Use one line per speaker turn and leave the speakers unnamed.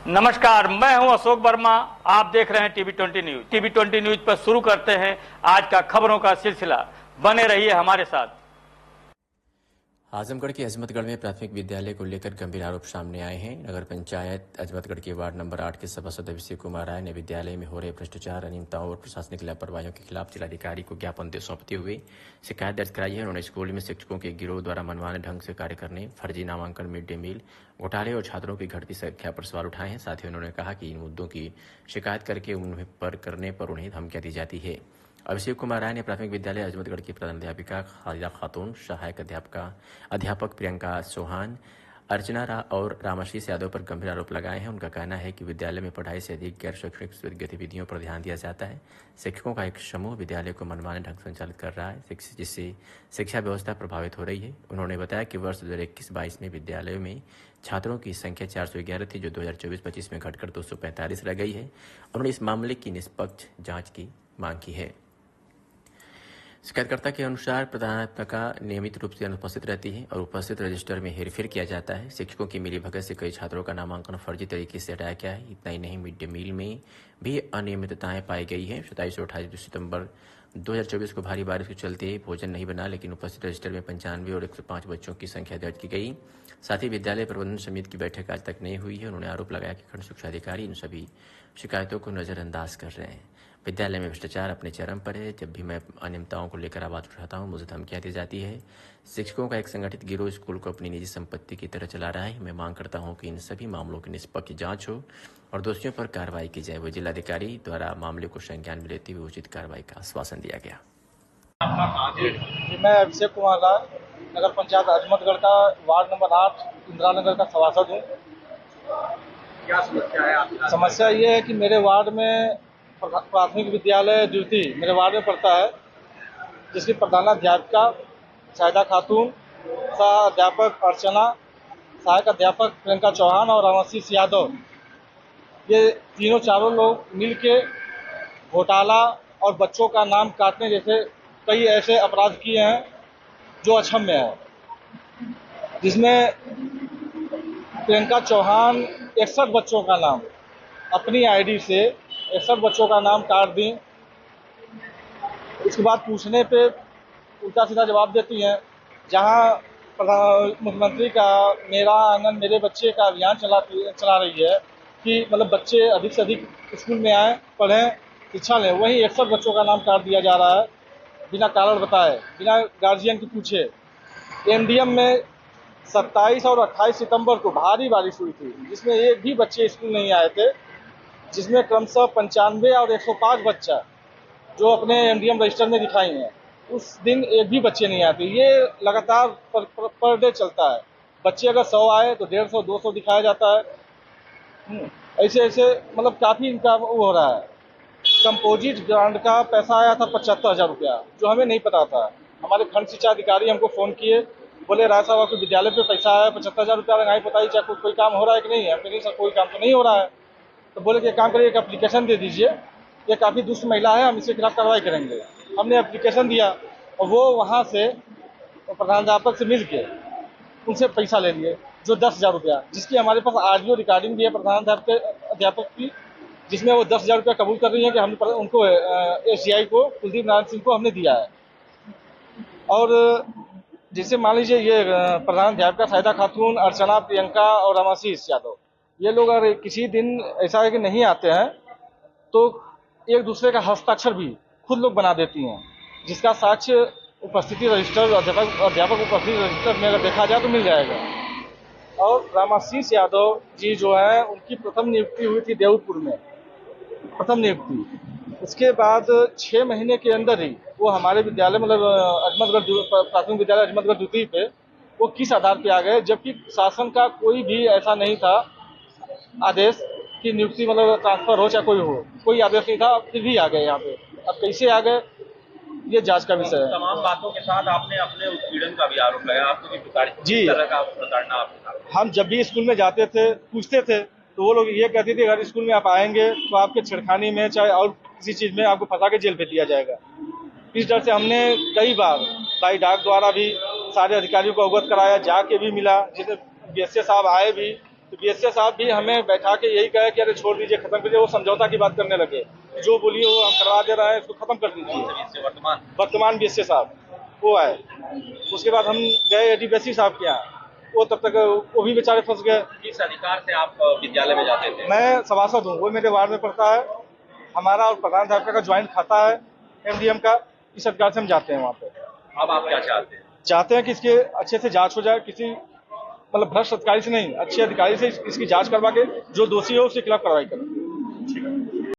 नमस्कार, मैं हूं अशोक वर्मा। आप देख रहे हैं टीवी 20 न्यूज। टीवी 20 न्यूज पर शुरू करते हैं आज का खबरों का सिलसिला। बने रहिए हमारे साथ।
आजमगढ़ के अजमतगढ़ में प्राथमिक विद्यालय को लेकर गंभीर आरोप सामने आए हैं। नगर पंचायत अजमतगढ़ के वार्ड नंबर 8 के सभासद अभिषेक कुमार राय ने विद्यालय में हो रहे भ्रष्टाचार, अनियमितताओं और प्रशासनिक लापरवाहियों के खिलाफ जिलाधिकारी को ज्ञापन सौंपते हुए शिकायत दर्ज कराई है। उन्होंने स्कूल में शिक्षकों के गिरोह द्वारा मनमाने ढंग से कार्य करने, फर्जी नामांकन, मिड डे मील घोटाले और छात्रों की घटती संख्या पर सवाल उठाए हैं। साथ ही उन्होंने कहा कि इन मुद्दों की शिकायत करके उन्हें पर करने पर उन्हें धमकियां दी जाती है। अभिषेक कुमार राय ने प्राथमिक विद्यालय अजमतगढ़ की प्रधानाध्यापिका खालिदा खातून, सहायक अध्यापक प्रियंका चौहान, अर्चना और रामाशीष यादव पर गंभीर आरोप लगाए हैं। उनका कहना है कि विद्यालय में पढ़ाई से अधिक गैर शैक्षणिक गतिविधियों पर ध्यान दिया जाता है। शिक्षकों का एक समूह विद्यालय को मनमाने ढंग से संचालित कर रहा है, जिससे शिक्षा व्यवस्था प्रभावित हो रही है। उन्होंने बताया कि वर्ष 2021-22 में विद्यालयों में छात्रों की संख्या 411 थी, जो 2024-25 में घटकर 245 रह गई है। उन्होंने इस मामले की निष्पक्ष जांच की मांग की है। शिकायतकर्ता के अनुसार प्रधानाध्यापिका नियमित रूप से अनुपस्थित रहती है और उपस्थित रजिस्टर में हेरफेर किया जाता है। शिक्षकों की मिलीभगत से कई छात्रों का नामांकन फर्जी तरीके से हटाया गया है। इतना ही नहीं, मिड डे मील में भी अनियमितताएं पाई गई हैं। 27 और 28 सितंबर 2024 को भारी बारिश के चलते भोजन नहीं बना, लेकिन उपस्थित रजिस्टर में 95 और 105 बच्चों की संख्या दर्ज की गई। साथ ही विद्यालय प्रबंधन समिति की बैठक आज तक नहीं हुई है। उन्होंने आरोप लगाया कि खंड शिक्षा अधिकारी इन सभी शिकायतों को नजरअंदाज कर रहे हैं। विद्यालय में भ्रष्टाचार अपने चरम पर है। जब भी मैं अनियमितताओं को लेकर आवाज उठाता हूं, मुझे धमकियां दी जाती है। शिक्षकों का एक संगठित गिरोह स्कूल को अपनी निजी संपत्ति की तरह चला रहा है। मैं मांग करता हूं कि इन सभी मामलों की निष्पक्ष जांच हो और दोषियों पर कार्रवाई की जाए। वह जिलाधिकारी द्वारा मामले को संज्ञान में लेते हुए उचित कार्रवाई का आश्वासन दिया गया।
जी, मैं अभिषेक कुमार राय, नगर पंचायत अजमतगढ़ का वार्ड नंबर 8 इंदिरा नगर का सभासद हूँ।
क्या समस्या है आपकी?
समस्या ये है कि मेरे वार्ड में प्राथमिक विद्यालय द्वितीय मेरे वार्ड में पड़ता है, जिसकी प्रधानाध्यापिका शाहिदा खातून, सह अध्यापक अर्चना, सहायक अध्यापक प्रियंका चौहान और रामाशीष यादव, ये चारों लोग मिलके घोटाला और बच्चों का नाम काटने जैसे कई ऐसे अपराध किए हैं जो अक्षम्य है, जिसमें प्रियंका चौहान 61 बच्चों का नाम अपनी आईडी से 61 बच्चों का नाम काट दी। उसके बाद पूछने पे उल्टा सीधा जवाब देती हैं। जहां मुख्यमंत्री का मेरा आंगन मेरे बच्चे का अभियान चला रही है कि मतलब बच्चे अधिक से अधिक स्कूल में आएँ, पढ़ें, शिक्षा लें, वहीं 61 बच्चों का नाम काट दिया जा रहा है बिना कारण बताए, बिना गार्जियन की पूछे। एमडीएम में 27 और 28 सितंबर को भारी बारिश हुई थी, जिसमें एक भी बच्चे स्कूल नहीं आए थे, जिसमें क्रमशः 95 और 105 बच्चा जो अपने एमडीएम रजिस्टर में दिखाई हैं, उस दिन एक भी बच्चे नहीं आते। ये लगातार पर डे चलता है। बच्चे अगर 100 आए तो 150, 200 दिखाया जाता है। ऐसे मतलब काफ़ी इनका वो हो रहा है। कंपोजिट ग्रांट का पैसा आया था 75,000 रुपया, जो हमें नहीं पता था। हमारे खंड शिक्षा अधिकारी हमको फ़ोन किए, बोले राय साहब आपके विद्यालय पे पैसा आया 75,000 रुपया, लगाई बताइए चाहे कोई काम हो रहा है कि नहीं है। नहीं सर, कोई काम तो नहीं हो रहा है। तो बोले कि एक काम करिए, एक एप्लीकेशन दे दीजिए, ये काफ़ी दुष्ट महिला है, हम इसके खिलाफ कार्रवाई करेंगे। हमने एप्लीकेशन दिया और वो वहाँ से प्रधानाध्यापक से मिल के उनसे पैसा ले लिए, जो 10,000 रुपया, जिसकी हमारे पास ऑडियो रिकॉर्डिंग भी है प्रधानाध्यापक की, जिसमें वो 10,000 रुपया कबूल कर रही है कि हमने उनको एसीआई को, कुलदीप नारायण सिंह को हमने दिया है। और जैसे मान लीजिए ये प्रधानाध्यापिका शाहिदा खातून, अर्चना, प्रियंका और रामाशीष यादव, ये लोग अगर किसी दिन ऐसा है कि नहीं आते हैं तो एक दूसरे का हस्ताक्षर भी खुद लोग बना देती हैं, जिसका साक्ष्य उपस्थिति रजिस्टर, अध्यापक उपस्थिति रजिस्टर में अगर देखा जाए तो मिल जाएगा। और रामाशीष यादव जी जो है, उनकी प्रथम नियुक्ति हुई थी देवपुर में, प्रथम नियुक्ति। उसके बाद 6 महीने के अंदर ही वो हमारे विद्यालय मतलब अजमतगढ़ प्राथमिक विद्यालय अजमतगढ़ द्वितीय पे वो किस आधार पे आ गए, जबकि शासन का कोई भी ऐसा नहीं था आदेश कि नियुक्ति मतलब ट्रांसफर हो चाहे कोई आदेश नहीं था, फिर भी आ गए यहाँ पे। अब कैसे आ गए, ये जांच का विषय है।
तमाम बातों के साथ आपने अपने उत्पीड़न का भी आरोप लगाया, आपको
जी,
तरह का प्रताड़ना आपके।
हम जब भी स्कूल में जाते थे, पूछते थे, तो वो लोग ये कहते थे अगर स्कूल में आप आएंगे तो आपके छेड़खानी में चाहे और किसी चीज में आपको फंसा के जेल भेज दिया जाएगा। इस डर से हमने कई बार बाई डाक द्वारा भी सारे अधिकारियों को अवगत कराया, जाके भी मिला, जिसमें बीएसए साहब आए भी, तो बीएसए साहब भी हमें बैठा के यही कहे कि अरे छोड़ दीजिए, खत्म कीजिए। वो समझौता की बात करने लगे, जो बोलिए वो हम करवा दे रहे हैं, इसको खत्म कर दीजिए।
इससे वर्तमान
वर्तमान बीएसए साहब वो आए, उसके बाद हम गए डीबीएससी साहब के यहाँ, वो तब तक वो भी बेचारे फंस गए।
किस अधिकार से आप विद्यालय में जाते थे?
मैं सभासद हूँ, वो मेरे वार्ड में पड़ता है, हमारा और प्रधानाध्यापक का ज्वाइंट खाता है एमडीएम का, इस अधिकार से हम जाते हैं वहाँ पे।
अब आप क्या चाहते हैं?
चाहते हैं कि इसके अच्छे से जांच हो जाए, किसी मतलब भ्रष्ट अधिकारी से नहीं, अच्छे अधिकारी से इसकी जांच करवा के जो दोषी हो उसके खिलाफ कार्रवाई करें।